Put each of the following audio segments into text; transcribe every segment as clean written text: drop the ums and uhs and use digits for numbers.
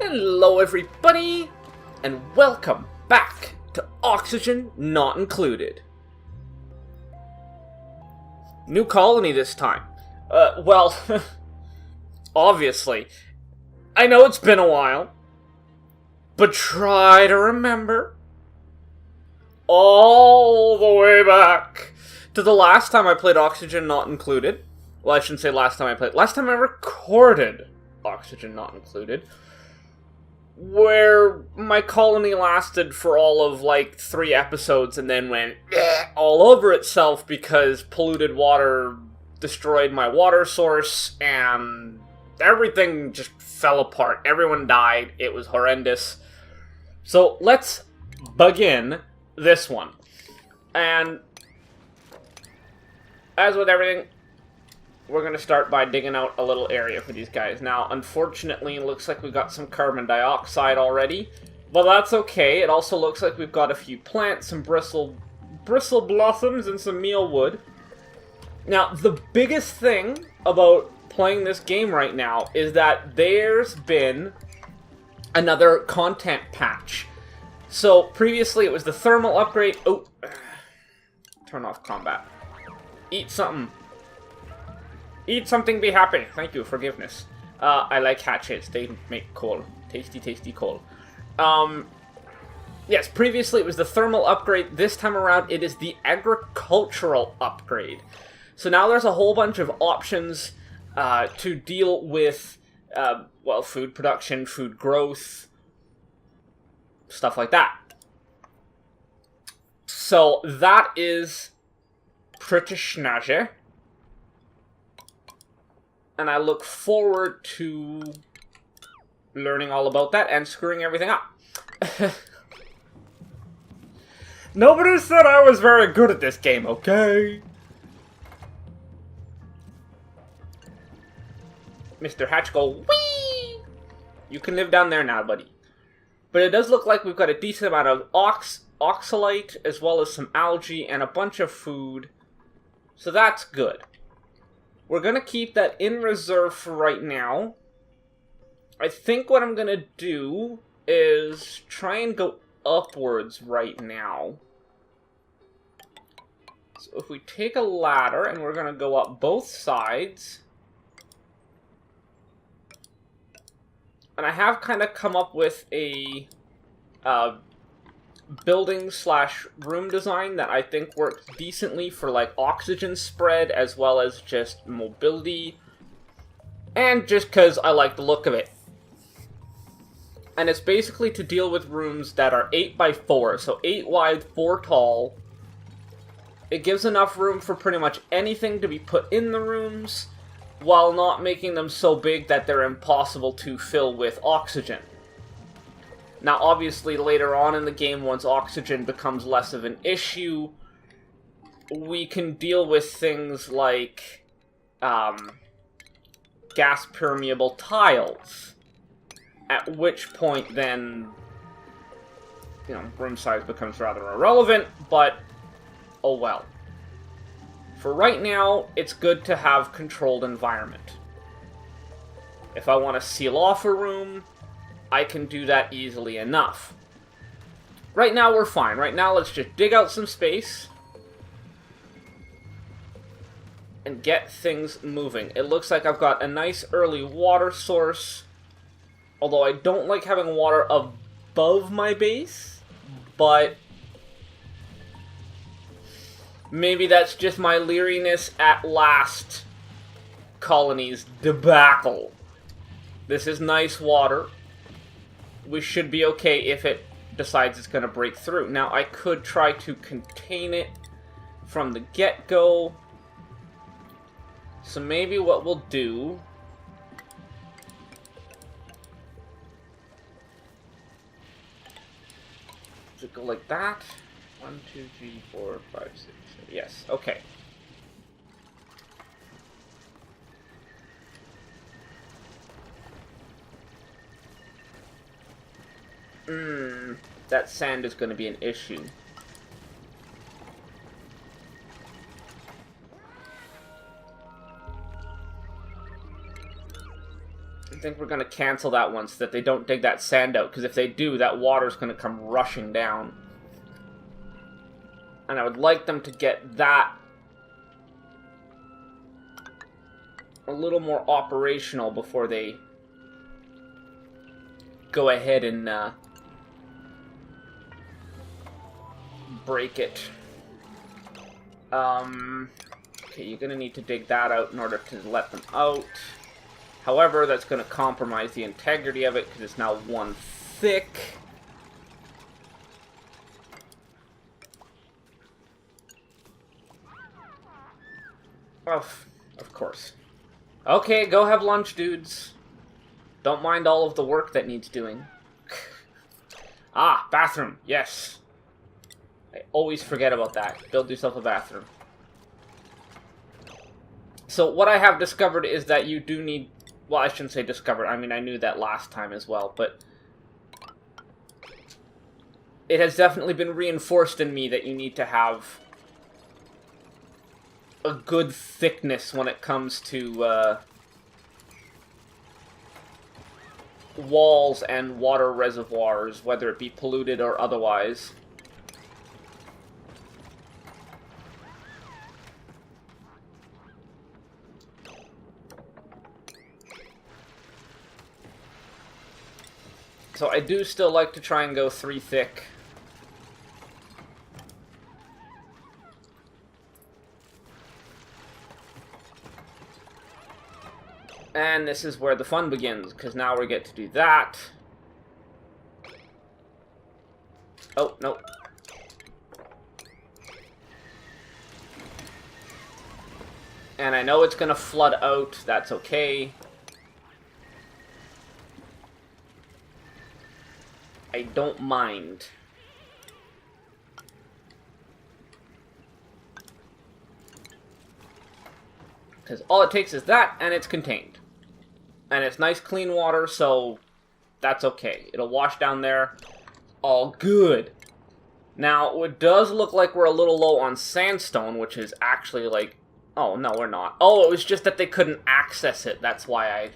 Hello everybody, and welcome back to Oxygen Not Included. New colony this time. Well, obviously. I know it's been a while, but try to remember all the way back to the last time I played Oxygen Not Included. Well, I shouldn't say last time I played. Last time I recorded Oxygen Not Included, where my colony lasted for all of, 3 episodes and then went all over itself because polluted water destroyed my water source and everything just fell apart. Everyone died. It was horrendous. So let's begin this one. And as with everything, we're going to start by digging out a little area for these guys. Now, unfortunately, it looks like we've got some carbon dioxide already, but that's okay. It also looks like we've got a few plants, some bristle blossoms, and some mealwood. Now, the biggest thing about playing this game right now is that there's been another content patch. So, previously it was the thermal upgrade. Oh, turn off combat. Eat something. Eat something, be happy. Thank you, forgiveness. I like hatchets. They make coal. Tasty, tasty coal. Yes, previously it was the thermal upgrade. This time around, it is the agricultural upgrade. So now there's a whole bunch of options to deal with, food production, food growth, stuff like that. So that is pretty snazzy. And I look forward to learning all about that and screwing everything up. Nobody said I was very good at this game, okay? Mr. Hatch go, whee! You can live down there now, buddy. But it does look like we've got a decent amount of oxalate, as well as some algae and a bunch of food. So that's good. We're going to keep that in reserve for right now. I think what I'm going to do is try and go upwards right now. So if we take a ladder and we're going to go up both sides. And I have kind of come up with a building / room design that I think works decently for oxygen spread as well as just mobility, and just because I like the look of it. And it's basically to deal with rooms that are 8 by 4, so 8 wide, 4 tall. It gives enough room for pretty much anything to be put in the rooms, while not making them so big that they're impossible to fill with oxygen. Now, obviously, later on in the game, once oxygen becomes less of an issue, we can deal with things like gas-permeable tiles. At which point, then, room size becomes rather irrelevant, but oh well. For right now, it's good to have controlled environment. If I want to seal off a room, I can do that easily enough. Right now, we're fine. Right now, let's just dig out some space and get things moving. It looks like I've got a nice early water source, although I don't like having water above my base, but maybe that's just my leeriness at last colony's debacle. This is nice water. We should be okay if it decides it's going to break through. Now, I could try to contain it from the get-go. So maybe what we'll do is go like that. 1, 2, 3, 4, 5, 6, 7. Yes, okay. That sand is going to be an issue. I think we're going to cancel that one so that they don't dig that sand out, because if they do, that water's going to come rushing down. And I would like them to get that a little more operational before they go ahead and break it. Okay, you're going to need to dig that out in order to let them out. However, that's going to compromise the integrity of it because it's now one thick. Of course. Okay, go have lunch, dudes. Don't mind all of the work that needs doing. Ah, bathroom. Yes. I always forget about that. Build yourself a bathroom. So what I have discovered is that you do need... Well, I shouldn't say discovered. I mean, I knew that last time as well, but... It has definitely been reinforced in me that you need to have a good thickness when it comes to walls and water reservoirs, whether it be polluted or otherwise. So I do still like to try and go 3 thick. And this is where the fun begins, because now we get to do that. Oh, no. And I know it's going to flood out, that's okay. I don't mind. Because all it takes is that, and it's contained. And it's nice clean water, so that's okay. It'll wash down there. All good. Now, it does look like we're a little low on sandstone, which is actually like... Oh, no, we're not. Oh, it was just that they couldn't access it. That's why I...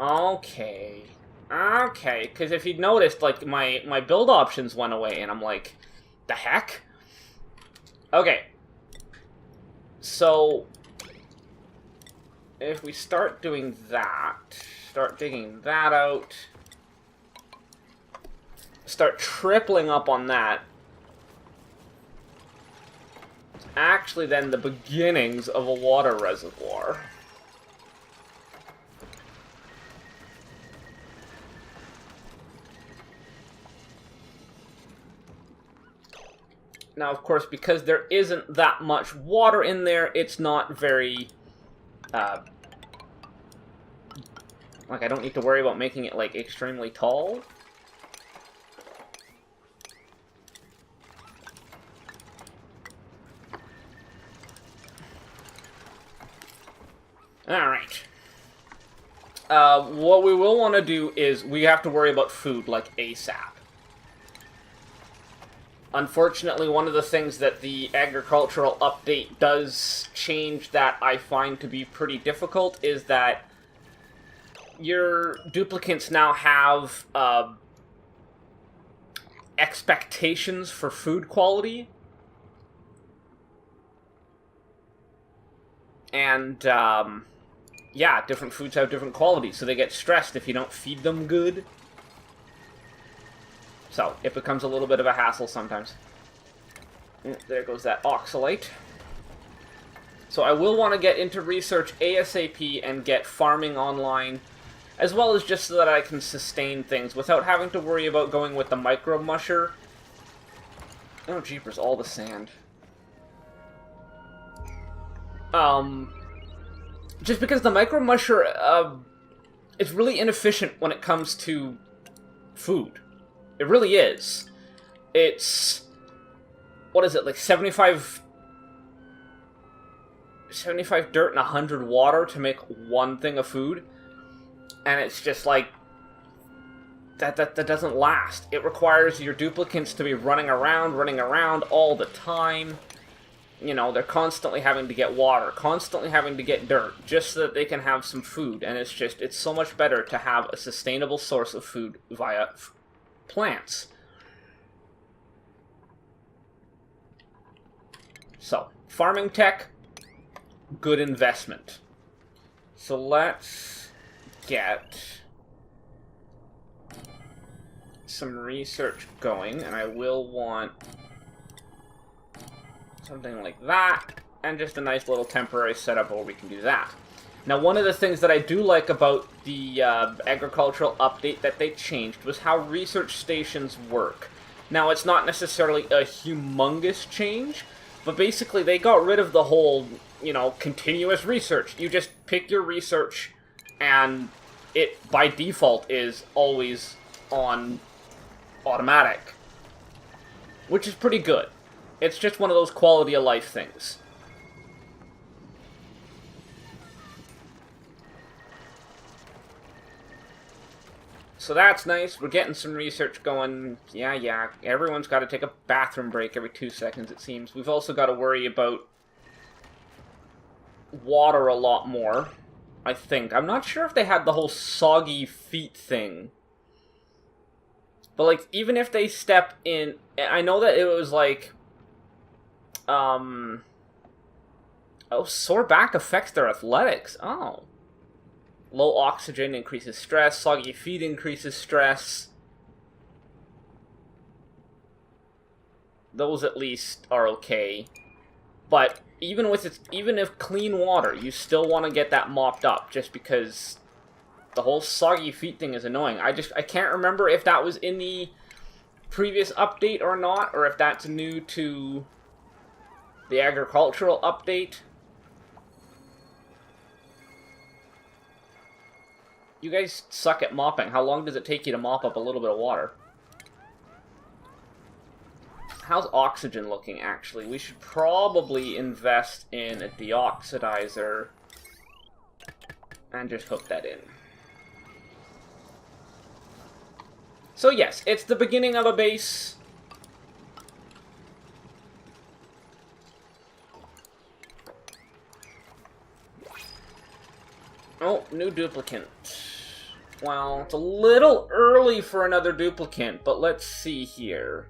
Okay. Okay, because if you'd noticed, like, my build options went away, and I'm like, the heck? Okay. So... if we start doing that, start digging that out, start tripling up on that, it's actually then the beginnings of a water reservoir. Now, of course, because there isn't that much water in there, it's not very... like, I don't need to worry about making it, like, extremely tall. Alright. What we will want to do is we have to worry about food, like, ASAP. Unfortunately, one of the things that the agricultural update does change that I find to be pretty difficult is that your duplicants now have expectations for food quality. And, yeah, different foods have different qualities, so they get stressed if you don't feed them good. So, it becomes a little bit of a hassle sometimes. There goes that oxalate. So I will want to get into research ASAP and get farming online, as well as just so that I can sustain things without having to worry about going with the micro musher. Oh, jeepers, all the sand. Just because the micro musher, is really inefficient when it comes to food. It really is. It's... what is it, like 75 dirt and 100 water to make one thing of food? And it's just like... That doesn't last. It requires your duplicants to be running around all the time. you know, they're constantly having to get water, constantly having to get dirt, just so that they can have some food. And it's so much better to have a sustainable source of food via plants. So, farming tech, good investment. So let's get some research going, and I will want something like that, and just a nice little temporary setup where we can do that. Now, one of the things that I do like about the agricultural update that they changed was how research stations work. Now, it's not necessarily a humongous change, but basically they got rid of the whole, you know, continuous research. You just pick your research, and it, by default, is always on automatic, which is pretty good. It's just one of those quality of life things. So that's nice. We're getting some research going. Yeah. Everyone's got to take a bathroom break every 2 seconds, it seems. We've also got to worry about water a lot more, I think. I'm not sure if they had the whole soggy feet thing. But, like, even if they step in... I know that it was, like... Oh, sore back affects their athletics. Oh. Low oxygen increases stress. Soggy feet increases stress. Those at least are okay. But even if clean water, you still want to get that mopped up, just because the whole soggy feet thing is annoying. I can't remember if that was in the previous update or not, or if that's new to the agricultural update. You guys suck at mopping. How long does it take you to mop up a little bit of water? How's oxygen looking, actually? We should probably invest in a deoxidizer and just hook that in. So yes, it's the beginning of a base. Oh, new duplicant. Well, it's a little early for another duplicant, but let's see here.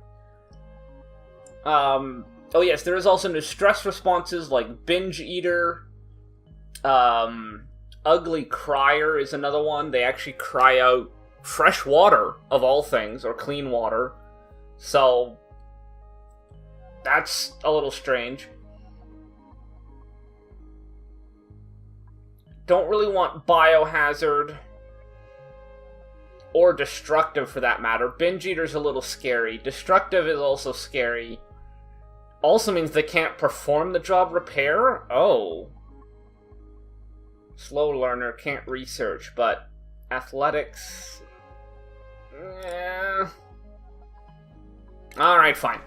Oh yes, there is also new stress responses like Binge Eater. Ugly Crier is another one. They actually cry out fresh water, of all things, or clean water. So, that's a little strange. Don't really want Biohazard. Or Destructive, for that matter. Binge Eater's a little scary. Destructive is also scary. Also means they can't perform the job repair? Oh. Slow learner, can't research, but athletics... Alright, fine.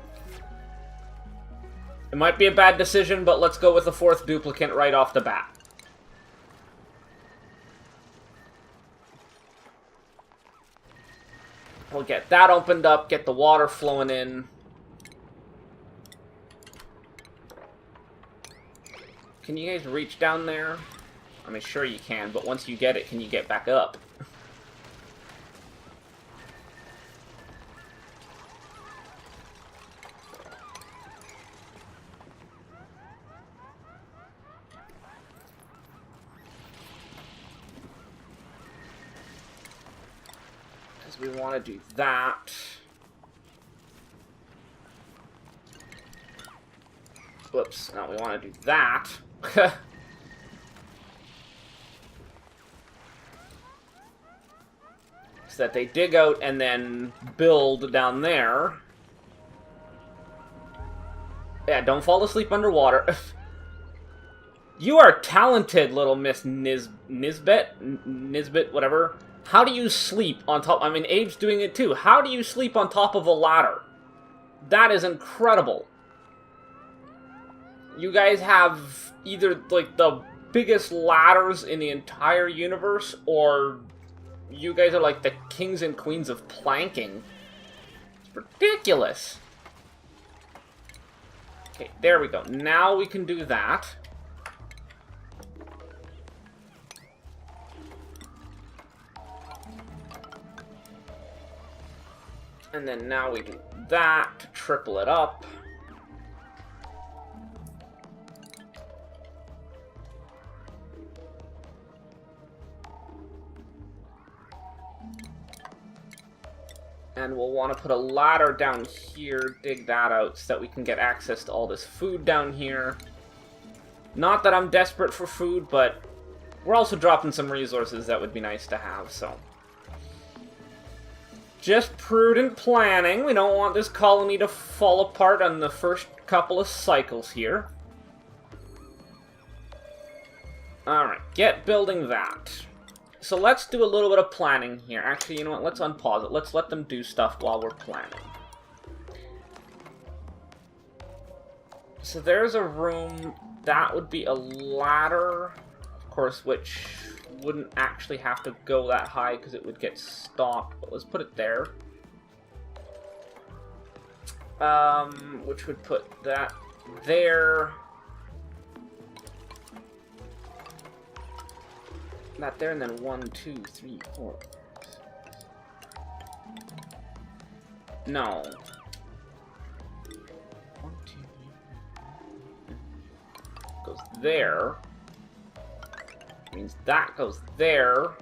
It might be a bad decision, but let's go with the fourth duplicant right off the bat. We'll get that opened up, get the water flowing in. Can you guys reach down there? I mean, sure you can, but once you get it, can you get back up? Because we want to do that. Whoops, no, we want to do that. So that they dig out and then build down there. Yeah, don't fall asleep underwater. You are talented, little Miss Nisbet, whatever. How do you sleep on top? I mean, Abe's doing it too. How do you sleep on top of a ladder? That is incredible. You guys have either, like, the biggest ladders in the entire universe, or you guys are like the kings and queens of planking. It's ridiculous. Okay, there we go. Now we can do that. And then now we do that to triple it up. And we'll want to put a ladder down here, dig that out, so that we can get access to all this food down here. Not that I'm desperate for food, but we're also dropping some resources that would be nice to have, so... Just prudent planning. We don't want this colony to fall apart on the first couple of cycles here. Alright, get building that. So let's do a little bit of planning here. Actually, you know what? Let's unpause it. Let's let them do stuff while we're planning. So there's a room. That would be a ladder, of course, which wouldn't actually have to go that high because it would get stopped. But let's put it there. Which would put that there. That there, and then 1, 2, 3, 4. No. 1, 2, 3. Goes there. Means that goes there.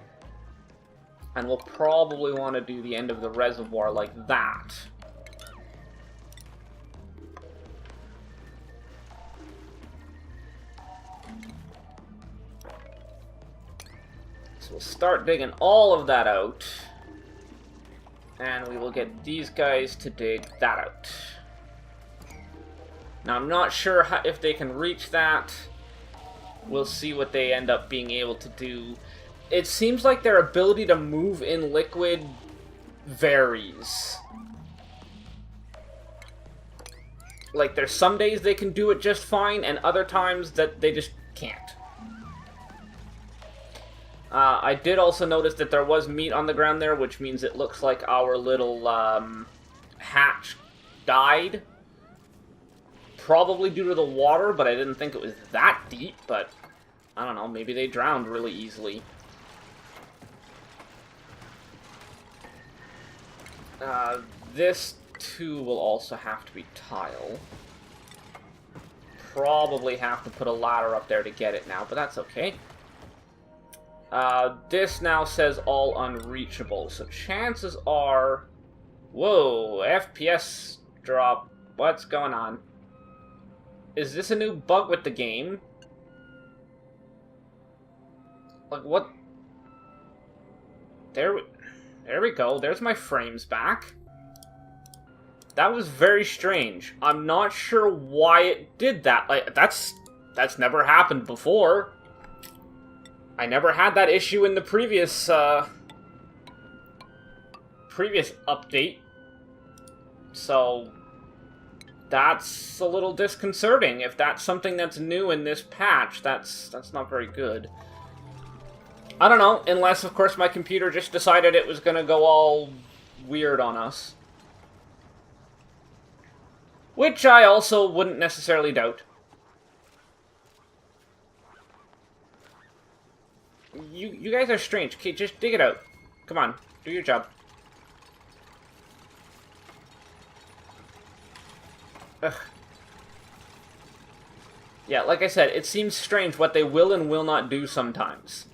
And we'll probably want to do the end of the reservoir like that. So we'll start digging all of that out. And we will get these guys to dig that out. Now I'm not sure if they can reach that. We'll see what they end up being able to do. It seems like their ability to move in liquid varies. Like, there's some days they can do it just fine, and other times that they just can't. I did also notice that there was meat on the ground there, which means it looks like our little hatch died. Probably due to the water, but I didn't think it was that deep, but I don't know, maybe they drowned really easily. This too will also have to be tile. Probably have to put a ladder up there to get it now, but that's okay. This now says all unreachable, so chances are... Whoa, FPS drop. What's going on? Is this a new bug with the game? Like, what? There we go. There's my frames back. That was very strange. I'm not sure why it did that. Like, that's never happened before. I never had that issue in the previous update. So that's a little disconcerting. If that's something that's new in this patch, that's not very good. I don't know, unless of course my computer just decided it was gonna go all weird on us. Which I also wouldn't necessarily doubt. You guys are strange. Okay, just dig it out. Come on, do your job. Ugh. Yeah, like I said, it seems strange what they will and will not do sometimes.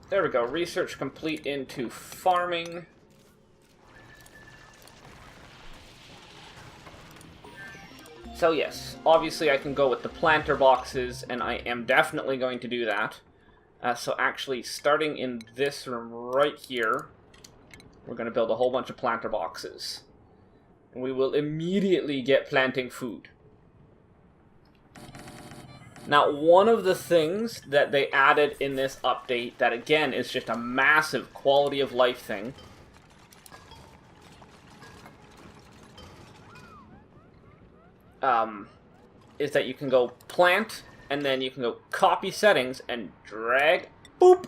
There we go. Research complete into farming. So yes, obviously I can go with the planter boxes, and I am definitely going to do that. So actually, starting in this room right here, we're going to build a whole bunch of planter boxes. And we will immediately get planting food. Now, one of the things that they added in this update that, again, is just a massive quality of life thing, is that you can go plant, and then you can go copy settings and drag boop,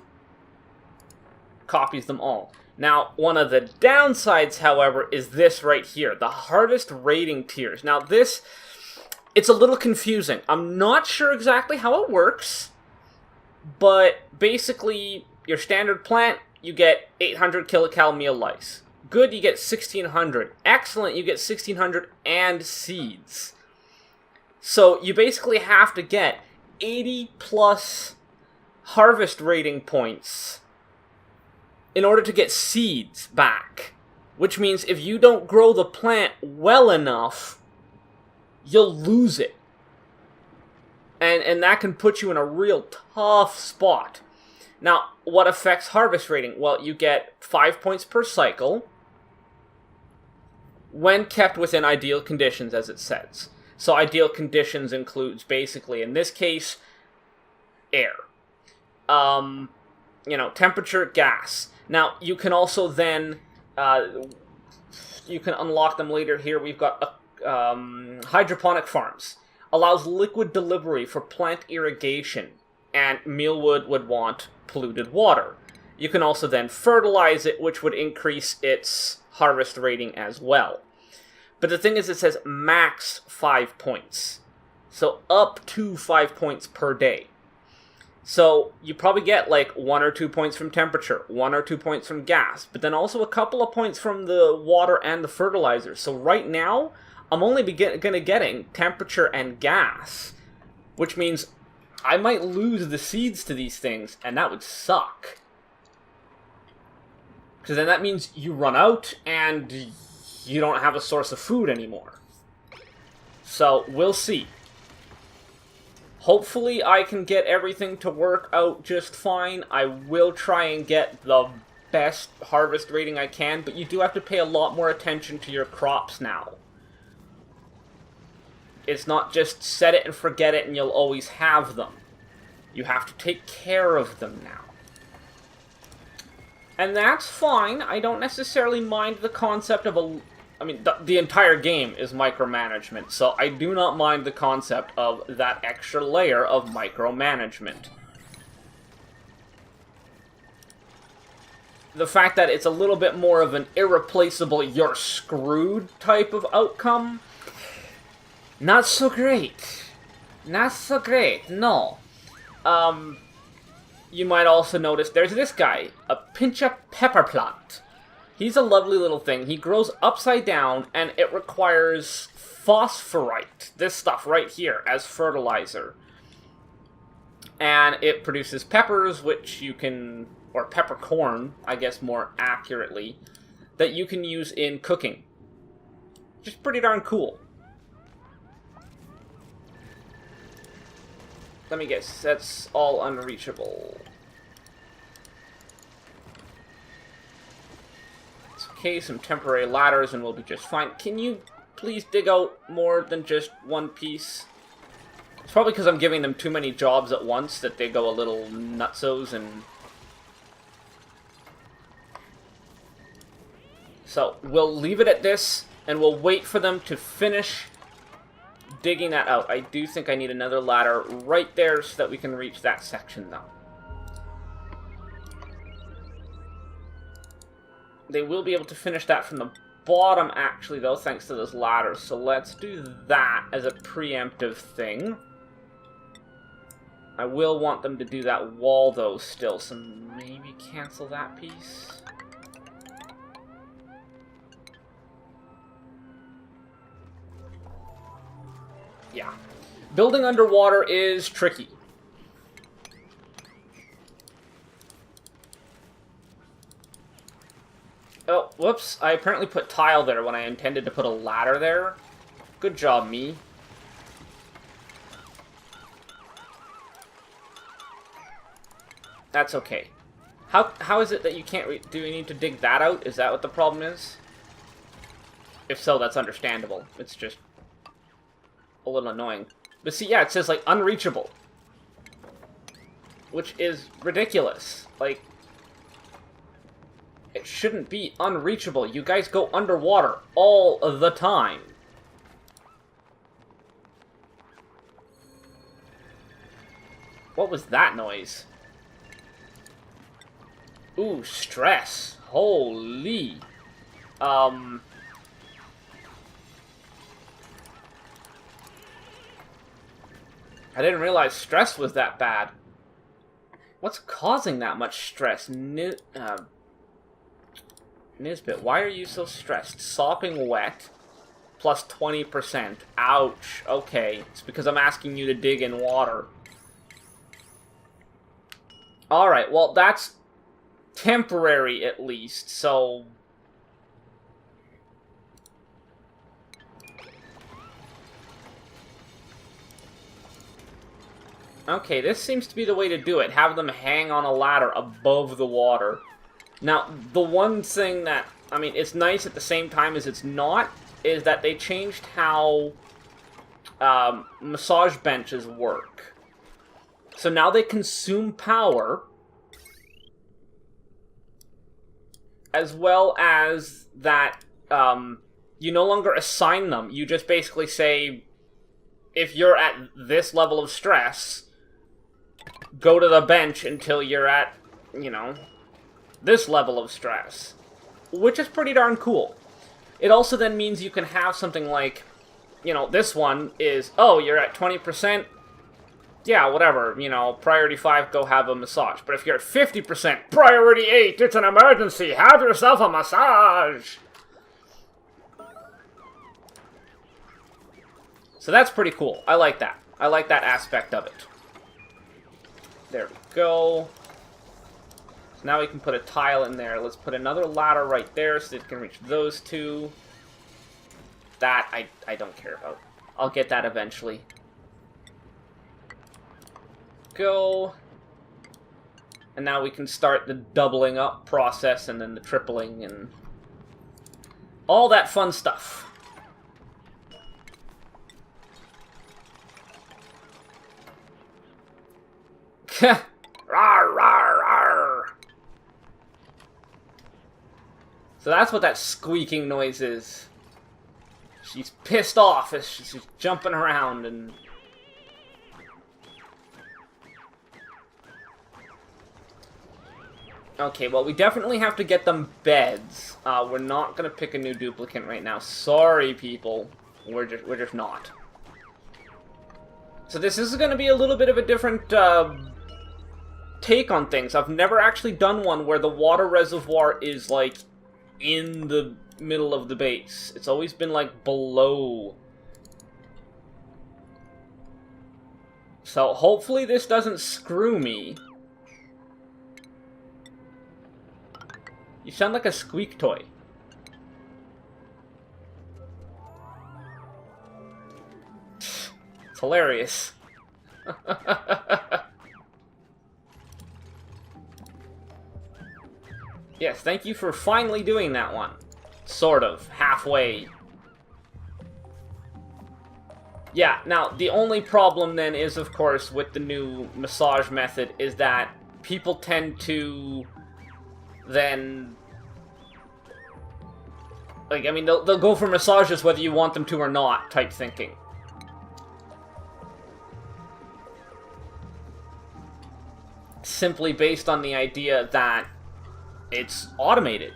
copies them all. Now, one of the downsides, however, is this right here, the hardest rating tiers. Now this, it's a little confusing. I'm not sure exactly how it works, but basically, your standard plant, you get 800 kilocal meal lice. Good, you get 1600. Excellent, you get 1600 and seeds. So you basically have to get 80 plus harvest rating points in order to get seeds back. Which means if you don't grow the plant well enough, you'll lose it. And that can put you in a real tough spot. Now, what affects harvest rating? Well, you get 5 points per cycle when kept within ideal conditions, as it says. So ideal conditions includes, basically, in this case, air. Temperature, gas. Now, you can also then, you can unlock them later here. We've got hydroponic farms. Allows liquid delivery for plant irrigation, and mealwood would want polluted water. You can also then fertilize it, which would increase its harvest rating as well. But the thing is, it says max 5 points. So up to 5 points per day. So you probably get like 1 or 2 points from temperature, 1 or 2 points from gas, but then also a couple of points from the water and the fertilizer. So right now, I'm only getting temperature and gas, which means I might lose the seeds to these things, and that would suck. Because then that means you run out, and you don't have a source of food anymore. So, we'll see. Hopefully I can get everything to work out just fine. I will try and get the best harvest rating I can, but you do have to pay a lot more attention to your crops now. It's not just set it and forget it and you'll always have them. You have to take care of them now. And that's fine. I don't necessarily mind the concept of the entire game is micromanagement, so I do not mind the concept of that extra layer of micromanagement. The fact that it's a little bit more of an irreplaceable, you're screwed type of outcome, not so great. Not so great, no. You might also notice there's this guy, a pincha pepper plant. He's a lovely little thing. He grows upside down, and it requires phosphorite, this stuff right here, as fertilizer. And it produces peppers, which you can, or peppercorn, I guess more accurately, that you can use in cooking. Just pretty darn cool. Let me guess, that's all unreachable. It's okay, some temporary ladders and we'll be just fine. Can you please dig out more than just one piece? It's probably because I'm giving them too many jobs at once that they go a little nutsos and... So, we'll leave it at this, and we'll wait for them to finish digging that out. I do think I need another ladder right there so that we can reach that section, though. They will be able to finish that from the bottom, actually, though, thanks to those ladders. So let's do that as a preemptive thing. I will want them to do that wall, though, still, so maybe cancel that piece. Yeah. Building underwater is tricky. Oh, whoops. I apparently put tile there when I intended to put a ladder there. Good job, me. That's okay. How is it that you can't do you need to dig that out? Is that what the problem is? If so, that's understandable. It's just a little annoying. But see, yeah, it says, like, unreachable. Which is ridiculous. Like, it shouldn't be unreachable. You guys go underwater all the time. What was that noise? Ooh, stress. Holy. I didn't realize stress was that bad. What's causing that much stress? Nisbet, why are you so stressed? Sopping wet, plus 20%. Ouch. Okay, it's because I'm asking you to dig in water. Alright, well, that's temporary at least, so... Okay, this seems to be the way to do it. Have them hang on a ladder above the water. Now, the one thing that, I mean, it's nice at the same time as it's not, is that they changed how massage benches work. So now they consume power, as well as that you no longer assign them. You just basically say, if you're at this level of stress, go to the bench until you're at, you know, this level of stress. Which is pretty darn cool. It also then means you can have something like, you know, this one is, oh, you're at 20%, yeah, whatever, you know, priority 5, go have a massage. But if you're at 50%, priority 8, it's an emergency, have yourself a massage! So that's pretty cool. I like that. I like that aspect of it. There we go. So now we can put a tile in there. Let's put another ladder right there so it can reach those two. That I don't care about. I'll get that eventually. Go. And now we can start the doubling up process and then the tripling and all that fun stuff. Rawr, rawr, rawr. So that's what that squeaking noise is. She's pissed off as she's jumping around and... Okay, well, we definitely have to get them beds. We're not gonna pick a new duplicant right now. Sorry, people. We're just not. So this is gonna be a little bit of a different, take on things. I've never actually done one where the water reservoir is, like, in the middle of the base. It's always been, like, below. So hopefully this doesn't screw me. You sound like a squeak toy. It's hilarious. Yes, thank you for finally doing that one. Sort of. Halfway. Yeah, now, the only problem then is, of course, with the new massage method, is that people tend to then... Like, I mean, they'll go for massages whether you want them to or not, type thinking. Simply based on the idea that it's automated.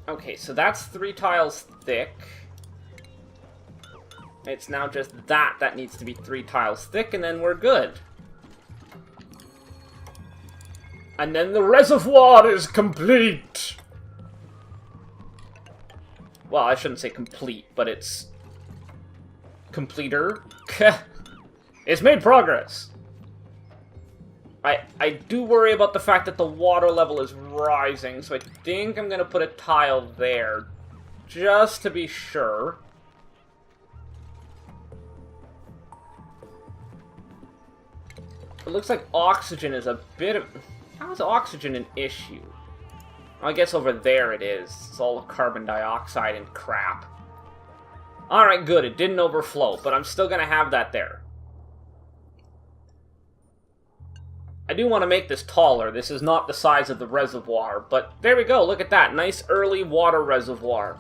Okay, so that's 3 tiles thick. It's now just that needs to be 3 tiles thick, and then we're good. And then the reservoir is complete! Well, I shouldn't say complete, but it's... completer. It's made progress! I do worry about the fact that the water level is rising, so I think I'm gonna put a tile there, just to be sure. It looks like oxygen is a bit of... How is oxygen an issue? I guess over there it is. It's all carbon dioxide and crap. Alright, good. It didn't overflow, but I'm still gonna have that there. I do want to make this taller. This is not the size of the reservoir, but there we go. Look at that. Nice early water reservoir.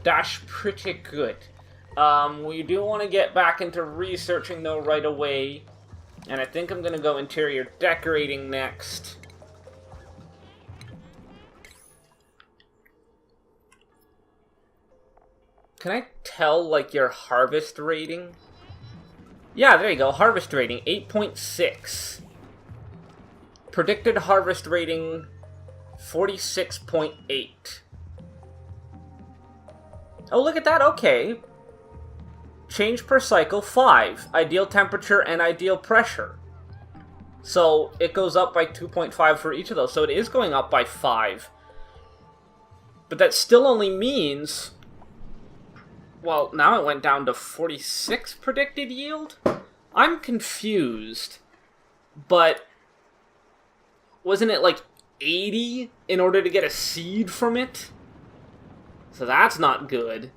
That's pretty good. We do want to get back into researching, though, right away. And I think I'm going to go interior decorating next. Can I tell, like, your harvest rating? Yeah, there you go. Harvest rating, 8.6. Predicted harvest rating, 46.8. Oh, look at that. Okay. Change per cycle, 5. Ideal temperature and ideal pressure. So, it goes up by 2.5 for each of those. So, it is going up by 5. But that still only means... Well, now it went down to 46 predicted yield? I'm confused. But... wasn't it like 80 in order to get a seed from it? So that's not good.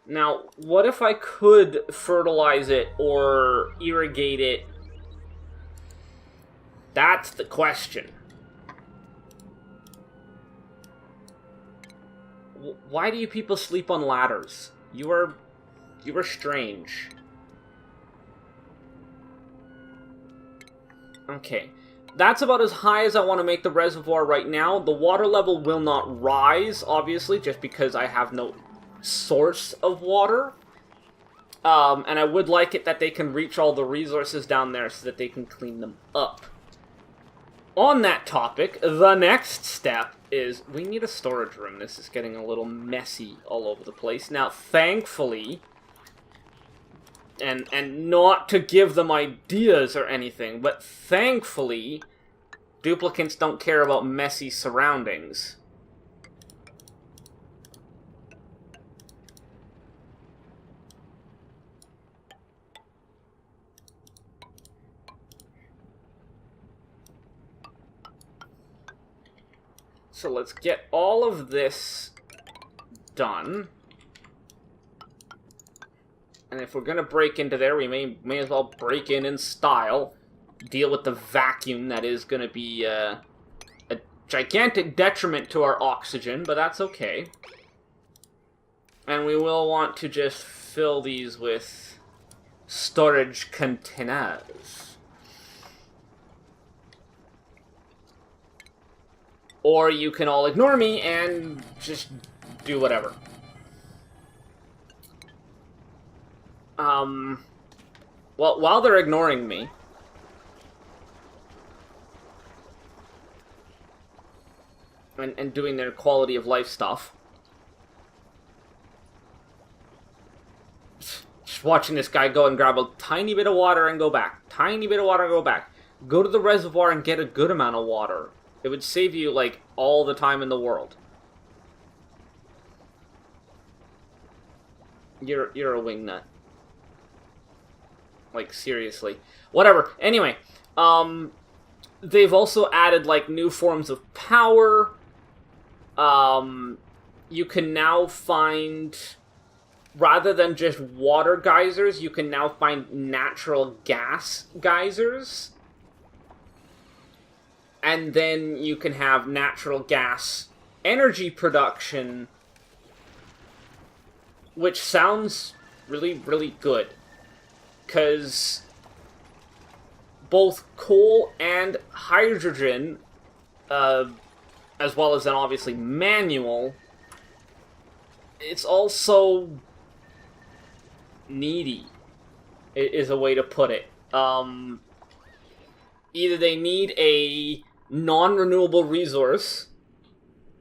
Now, what if I could fertilize it or irrigate it? That's the question. Why do you people sleep on ladders? You are strange. Okay. That's about as high as I want to make the reservoir right now. The water level will not rise, obviously, just because I have no source of water. And I would like it that they can reach all the resources down there so that they can clean them up. On that topic, the next step is we need a storage room. This is getting a little messy all over the place. Now, thankfully... And not to give them ideas or anything, but thankfully, duplicants don't care about messy surroundings. So let's get all of this done. And if we're going to break into there, we may as well break in style. Deal with the vacuum that is going to be a gigantic detriment to our oxygen, but that's okay. And we will want to just fill these with storage containers. Or you can all ignore me and just do whatever. Well, while they're ignoring me... And doing their quality of life stuff... Just watching this guy go and grab a tiny bit of water and go back. Tiny bit of water and go back. Go to the reservoir and get a good amount of water. It would save you, like, all the time in the world. You're a wingnut. Like, seriously. Whatever. Anyway, they've also added, like, new forms of power. You can now find, rather than just water geysers, you can now find natural gas geysers. And then you can have natural gas energy production, which sounds really, really good. Because both coal and hydrogen, as well as then obviously manual, it's also needy, is a way to put it. Either they need a non-renewable resource.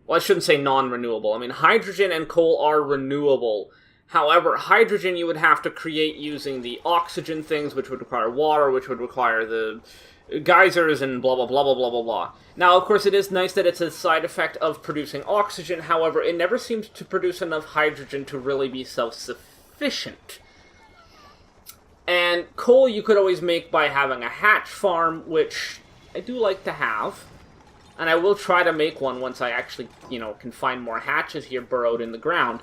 Well, I shouldn't say non-renewable. I mean, hydrogen and coal are renewable. However, hydrogen you would have to create using the oxygen things, which would require water, which would require the geysers, and blah, blah, blah, blah, blah, blah, blah. Now, of course, it is nice that it's a side effect of producing oxygen. However, it never seems to produce enough hydrogen to really be self-sufficient. And coal you could always make by having a hatch farm, which I do like to have. And I will try to make one once I actually, can find more hatches here burrowed in the ground.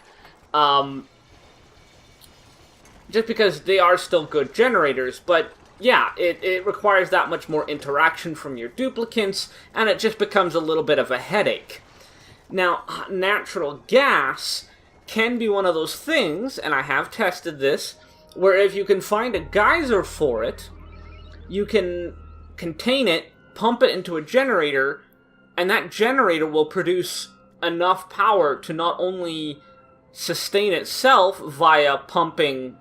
Just because they are still good generators, but yeah, it requires that much more interaction from your duplicants, and it just becomes a little bit of a headache. Now, natural gas can be one of those things, and I have tested this, where if you can find a geyser for it, you can contain it, pump it into a generator, and that generator will produce enough power to not only sustain itself via pumping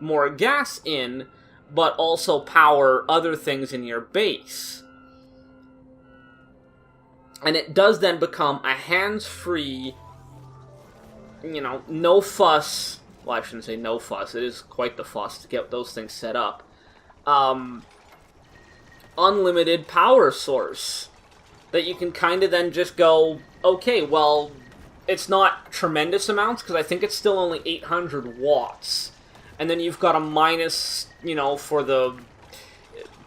more gas in, but also power other things in your base. And it does then become a hands-free, no fuss. Well, I shouldn't say no fuss. It is quite the fuss to get those things set up. Unlimited power source that you can kind of then just go, okay, well, it's not tremendous amounts, because I think it's still only 800 watts. And then you've got a minus, for the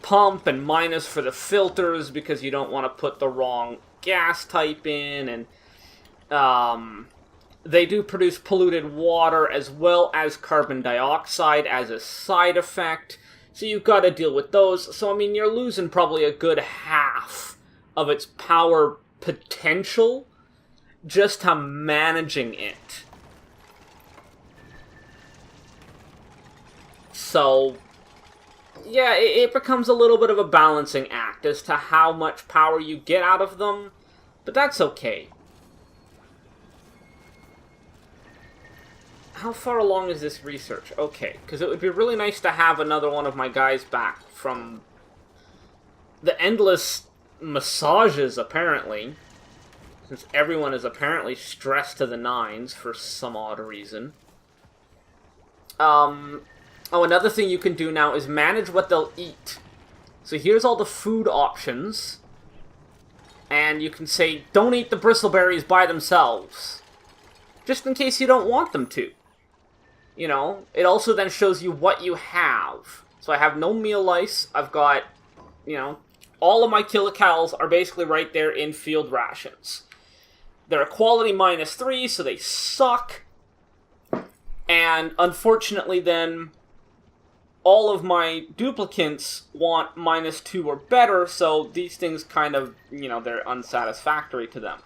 pump, and minus for the filters, because you don't want to put the wrong gas type in, and they do produce polluted water as well as carbon dioxide as a side effect, so you've got to deal with those. So, I mean, you're losing probably a good half of its power potential just to managing it. So, yeah, it becomes a little bit of a balancing act as to how much power you get out of them, but that's okay. How far along is this research? Okay, because it would be really nice to have another one of my guys back from the endless massages, apparently, since everyone is apparently stressed to the nines for some odd reason. Oh, another thing you can do now is manage what they'll eat. So here's all the food options. And you can say, don't eat the bristleberries by themselves. Just in case you don't want them to. It also then shows you what you have. So I have no meal lice. I've got, all of my kilocalories are basically right there in field rations. They're a quality -3, so they suck. And unfortunately then, all of my duplicants want -2 or better, so these things kind of, they're unsatisfactory to them.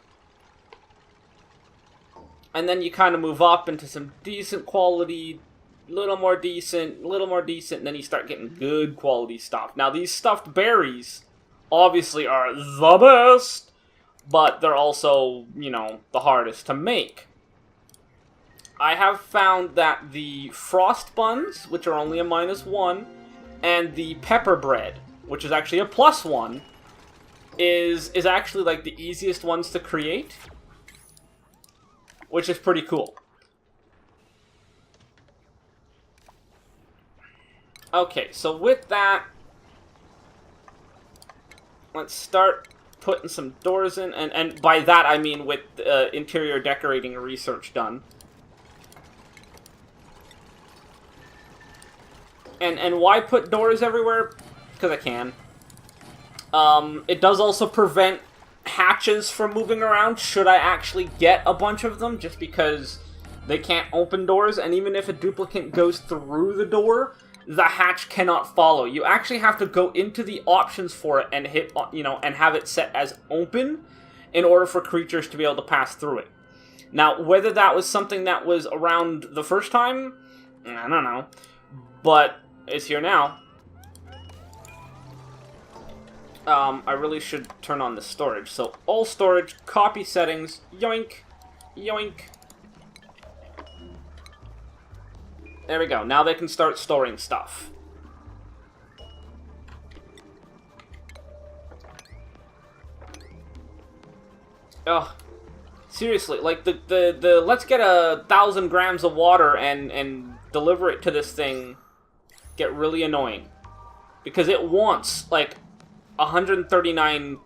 And then you kind of move up into some decent quality, little more decent, and then you start getting good quality stuff. Now, these stuffed berries obviously are the best, but they're also, the hardest to make. I have found that the frost buns, which are only a -1, and the pepper bread, which is actually a +1, is actually like the easiest ones to create, which is pretty cool. Okay, so with that, let's start putting some doors in, and by that I mean with interior decorating research done. And why put doors everywhere? Because I can. It does also prevent hatches from moving around should I actually get a bunch of them, just because they can't open doors, and even if a duplicant goes through the door, the hatch cannot follow. You actually have to go into the options for it and hit, and have it set as open in order for creatures to be able to pass through it. Now, whether that was something that was around the first time, I don't know, but it's here now. I really should turn on the storage. So, all storage, copy settings, yoink, yoink. There we go. Now they can start storing stuff. Ugh. Seriously, like, the let's get 1,000 grams of water and deliver it to this thing get really annoying. Because it wants, like, 139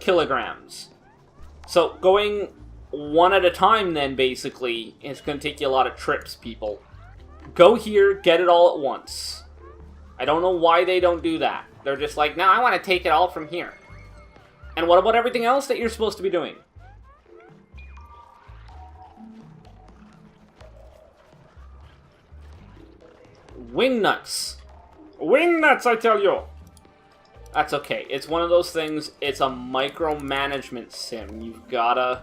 kilograms. So going one at a time then, basically, is going to take you a lot of trips, people. Go here, get it all at once. I don't know why they don't do that. They're just like, no, I want to take it all from here. And what about everything else that you're supposed to be doing? Wing nuts. Wing nuts, I tell you! That's okay. It's one of those things, it's a micromanagement sim. You've gotta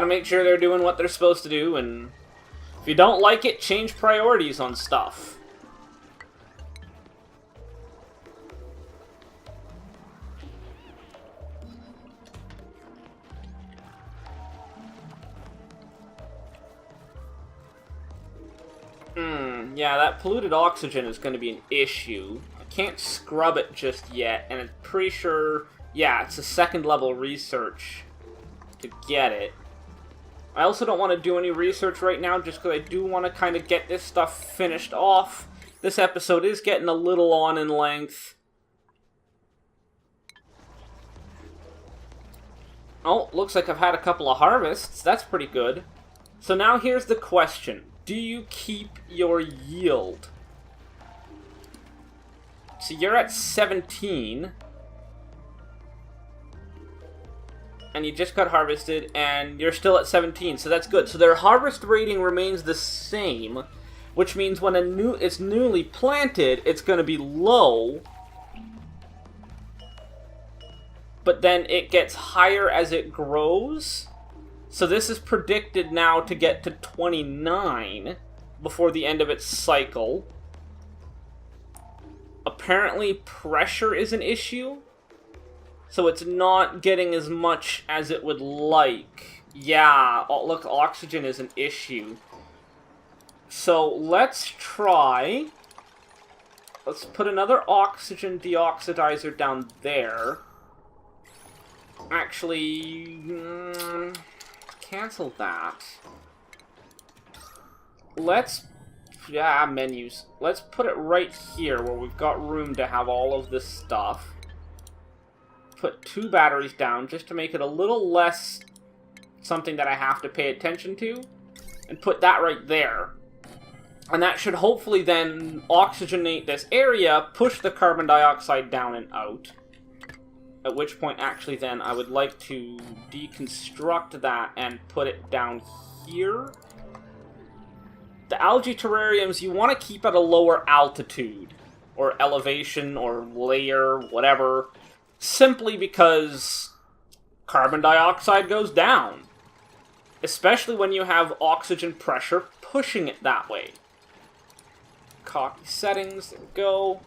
make sure they're doing what they're supposed to do, and if you don't like it, change priorities on stuff. Yeah, that polluted oxygen is going to be an issue. I can't scrub it just yet, and I'm pretty sure, yeah, it's a second level research to get it. I also don't want to do any research right now, just because I do want to kind of get this stuff finished off. This episode is getting a little on in length. Oh, looks like I've had a couple of harvests. That's pretty good. So now here's the question. Do you keep your yield? So you're at 17. And you just got harvested, and you're still at 17, so that's good. So their harvest rating remains the same, which means when it's newly planted, it's going to be low. But then it gets higher as it grows. So this is predicted now to get to 29 before the end of its cycle. Apparently pressure is an issue, so it's not getting as much as it would like. Yeah, look, oxygen is an issue. So let's try... Let's put another oxygen deoxidizer down there. Actually... cancel that. Let's... Yeah, menus. Let's put it right here where we've got room to have all of this stuff. Put 2 batteries down just to make it a little less something that I have to pay attention to. And put that right there. And that should hopefully then oxygenate this area, push the carbon dioxide down and out. At which point, actually, then, I would like to deconstruct that and put it down here. The algae terrariums, you want to keep at a lower altitude, or elevation, or layer, whatever, simply because carbon dioxide goes down. Especially when you have oxygen pressure pushing it that way. Copy settings, there we go.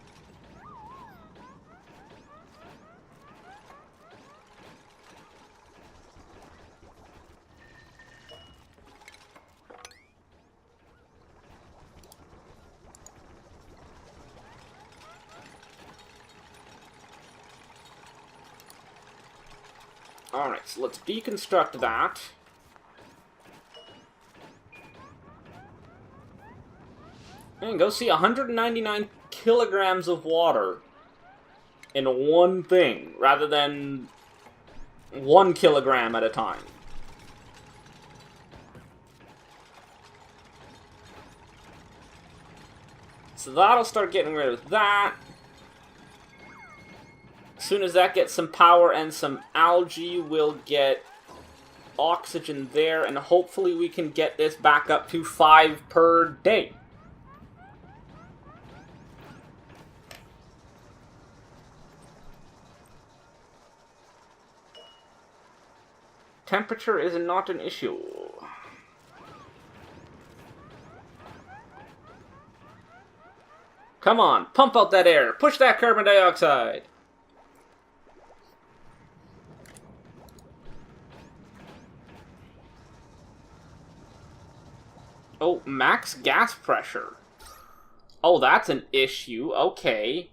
Alright, so let's deconstruct that. And go see 199 kilograms of water in one thing, rather than 1 kilogram at a time. So that'll start getting rid of that. As soon as that gets some power and some algae, we'll get oxygen there, and hopefully we can get this back up to 5 per day. Temperature is not an issue. Come on, pump out that air. Push that carbon dioxide. Oh, max gas pressure. Oh, that's an issue. Okay.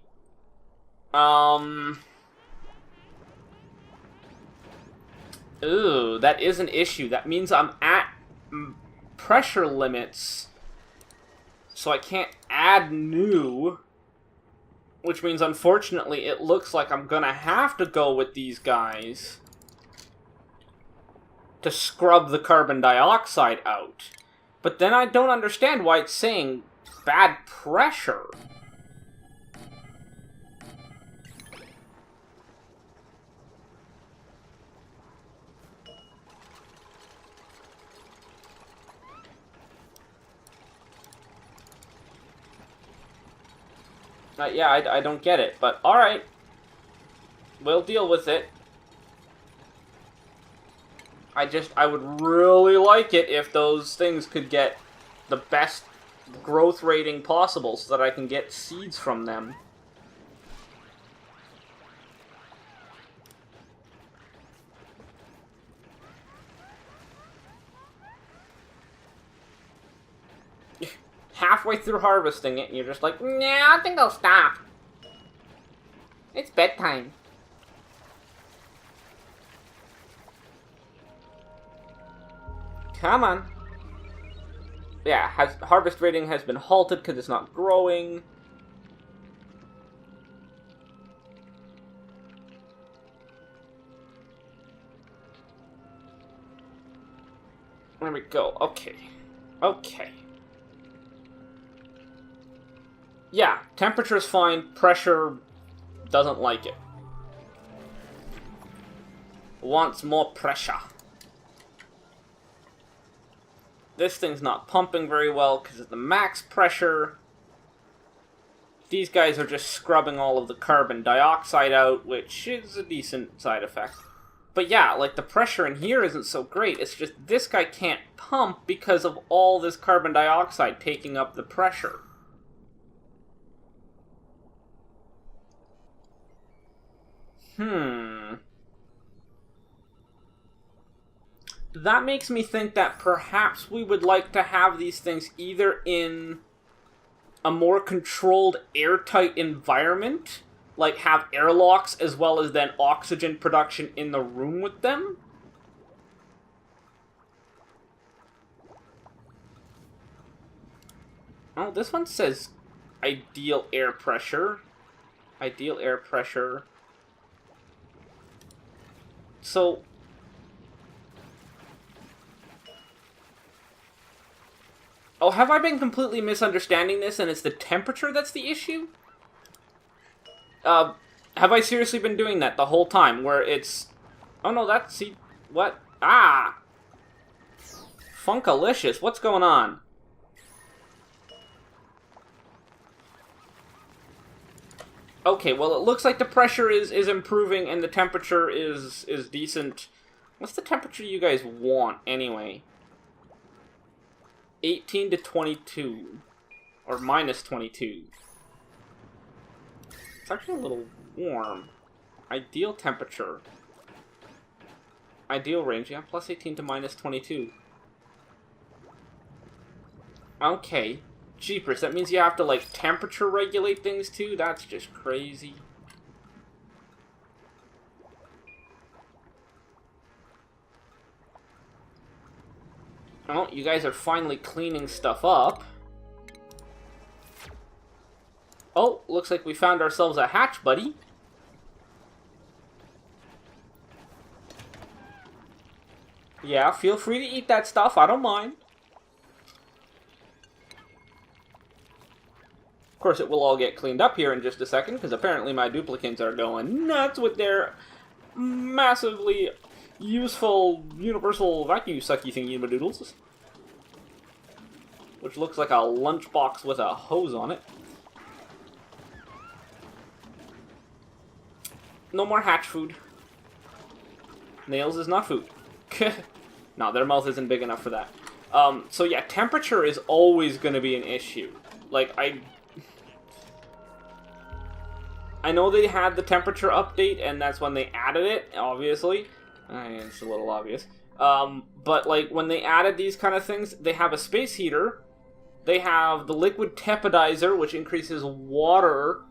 Ooh, that is an issue. That means I'm at pressure limits, so I can't add new, which means, unfortunately, it looks like I'm gonna have to go with these guys to scrub the carbon dioxide out. But then I don't understand why it's saying bad pressure. Yeah, I don't get it, but alright. We'll deal with it. I would really like it if those things could get the best growth rating possible so that I can get seeds from them. Halfway through harvesting it, and you're just like, nah, I think I'll stop. It's bedtime. Come on. Yeah, harvest rating has been halted because it's not growing. There we go. Okay. Okay. Yeah, temperature's fine. Pressure doesn't like it. Wants more pressure. This thing's not pumping very well because of the max pressure. These guys are just scrubbing all of the carbon dioxide out, which is a decent side effect. But yeah, like, the pressure in here isn't so great. It's just this guy can't pump because of all this carbon dioxide taking up the pressure. That makes me think that perhaps we would like to have these things either in a more controlled, airtight environment, like have airlocks as well as then oxygen production in the room with them. Oh, this one says ideal air pressure. Ideal air pressure. So... Oh, have I been completely misunderstanding this and it's the temperature that's the issue? Have I seriously been doing that the whole time, where it's... Oh no, that's... See... What? Ah! Funkalicious, what's going on? Okay, well, it looks like the pressure is improving and the temperature is decent. What's the temperature you guys want, anyway? 18 to 22. Or minus 22. It's actually a little warm. Ideal temperature. Ideal range, yeah, plus 18 to minus 22. Okay. Jeepers, that means you have to, like, temperature regulate things too? That's just crazy. Oh, you guys are finally cleaning stuff up. Oh, looks like we found ourselves a hatch, buddy. Yeah, feel free to eat that stuff, I don't mind. Of course, it will all get cleaned up here in just a second, because apparently my duplicants are going nuts with their massively useful universal vacuum sucky thingy madoodles. Which looks like a lunchbox with a hose on it. No more hatch food. Nails is not food. No, their mouth isn't big enough for that. So yeah, temperature is always going to be an issue. Like, I know they had the temperature update, and that's when they added it, obviously. It's a little obvious. But, like, when they added these kind of things, they have a space heater. They have the liquid tepidizer, which increases water,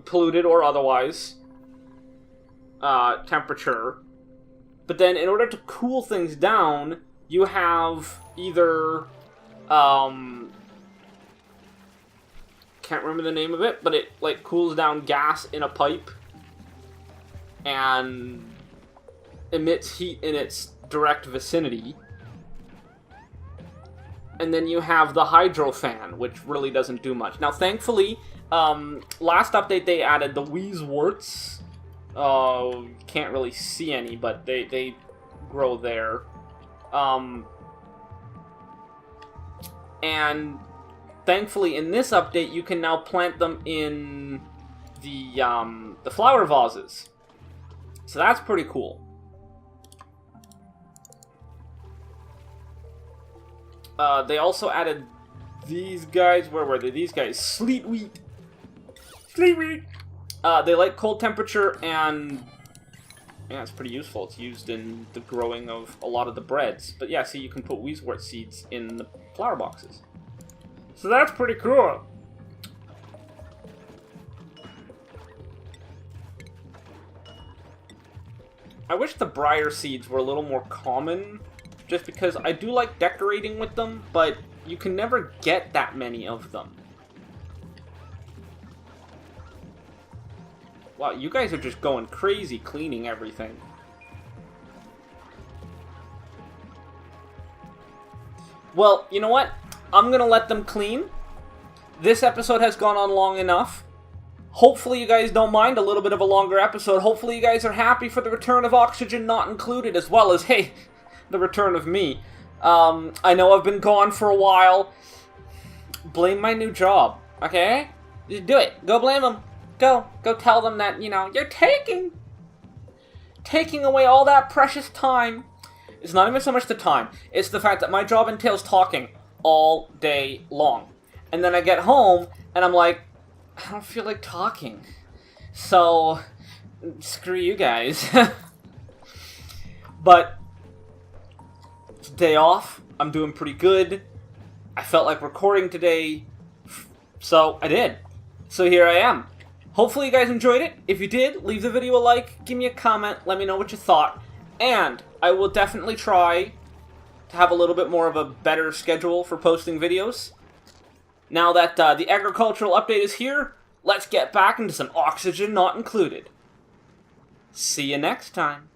polluted or otherwise, temperature. But then, in order to cool things down, you have either, can't remember the name of it, but it, like, cools down gas in a pipe and emits heat in its direct vicinity. And then you have the hydro fan, which really doesn't do much. Now, thankfully, last update they added the Wheezeworts. Can't really see any, but they grow there. And thankfully in this update you can now plant them in the flower vases. So that's pretty cool. They also added these guys. Where were they? These guys. Sleet wheat. Sleet wheat! They like cold temperature, and yeah, it's pretty useful. It's used in the growing of a lot of the breads. But yeah, see, you can put Weezewort seeds in the flower boxes. So that's pretty cool. I wish the briar seeds were a little more common, just because I do like decorating with them, but you can never get that many of them. Wow, you guys are just going crazy cleaning everything. Well, you know what? I'm gonna let them clean. This episode has gone on long enough. Hopefully you guys don't mind a little bit of a longer episode. Hopefully you guys are happy for the return of Oxygen Not Included, as well as, hey, the return of me. I know I've been gone for a while. Blame my new job, okay? Just do it. Go blame them. Go tell them that, you know, you're taking away all that precious time. It's not even so much the time. It's the fact that my job entails talking all day long. And then I get home, and I'm like, I don't feel like talking. So, screw you guys. But, it's a day off. I'm doing pretty good. I felt like recording today, so I did. So here I am. Hopefully you guys enjoyed it. If you did, leave the video a like, give me a comment, let me know what you thought. And I will definitely try to have a little bit more of a better schedule for posting videos. Now that the agricultural update is here, let's get back into some Oxygen Not Included. See you next time.